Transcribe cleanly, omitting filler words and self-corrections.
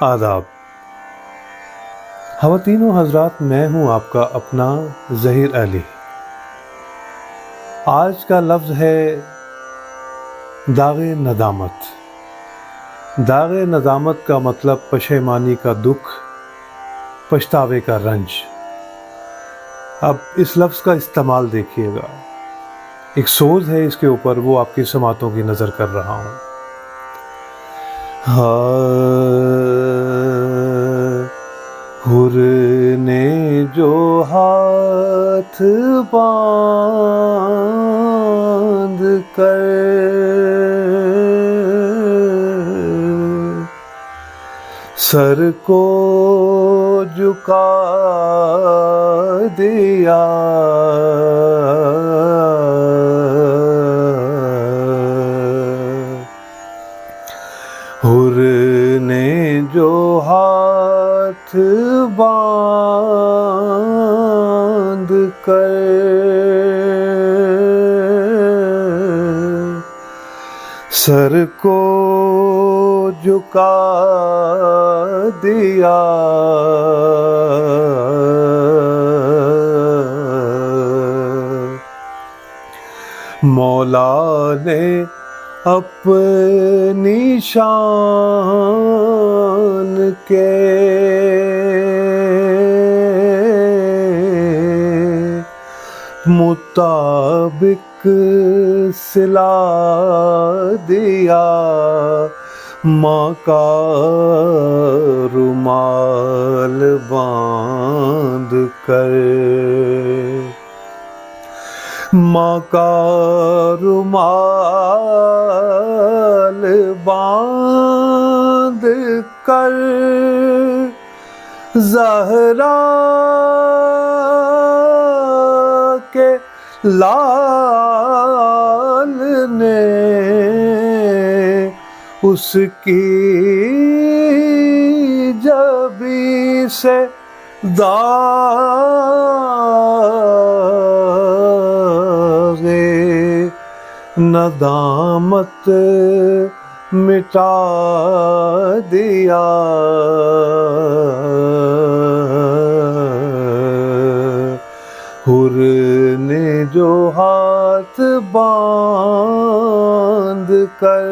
آداب خواتین و حضرات، میں ہوں آپ کا اپنا ظہیر علی۔ آج کا لفظ ہے داغ ندامت۔ داغ ندامت کا مطلب پشیمانی کا دکھ، پچھتاوے کا رنج۔ اب اس لفظ کا استعمال دیکھیے گا، ایک سوز ہے اس کے اوپر، وہ آپ کی سماعتوں کی نظر کر رہا ہوں۔ حر نے جو ہاتھ باندھ کر سر کو جھکا دیا، حر نے جو ہاتھ باندھ کر سر کو جھکا دیا، مولا نے اپنی شان کے مطابق سلا دیا، ماں کا رومال باندھ کر، ماں کا رومال باندھ کر زہرا کے لال نے اس کی جبیں سے داغ ندامت مٹا دیا، حر نے جو ہاتھ باندھ کر